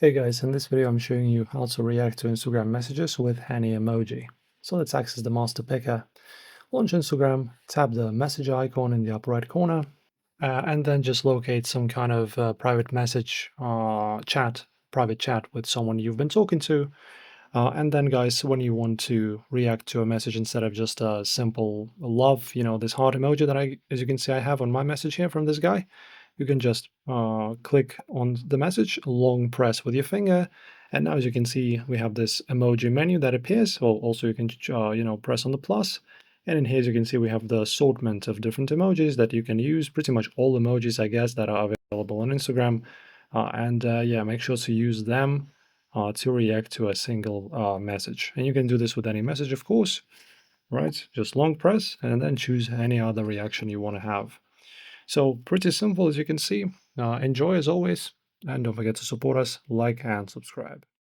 Hey guys, in this video I'm showing you how to react to Instagram messages with any emoji. So let's access the master picker, launch Instagram, tap the message icon in the upper right corner, and then just locate some kind of private message private chat with someone you've been talking to. And then guys, when you want to react to a message instead of just a simple love, this heart emoji that as you can see, I have on my message here from this guy, you can just click on the message, long press with your finger, and now as you can see, we have this emoji menu that appears. Well, also you can, press on the plus, and in here, as you can see, we have the assortment of different emojis that you can use, pretty much all emojis, I guess, that are available on Instagram. Yeah, make sure to use them to react to a single message. And you can do this with any message, of course, right? Just long press and then choose any other reaction you want to have. So pretty simple, as you can see. Enjoy as always, and don't forget to support us, like and subscribe.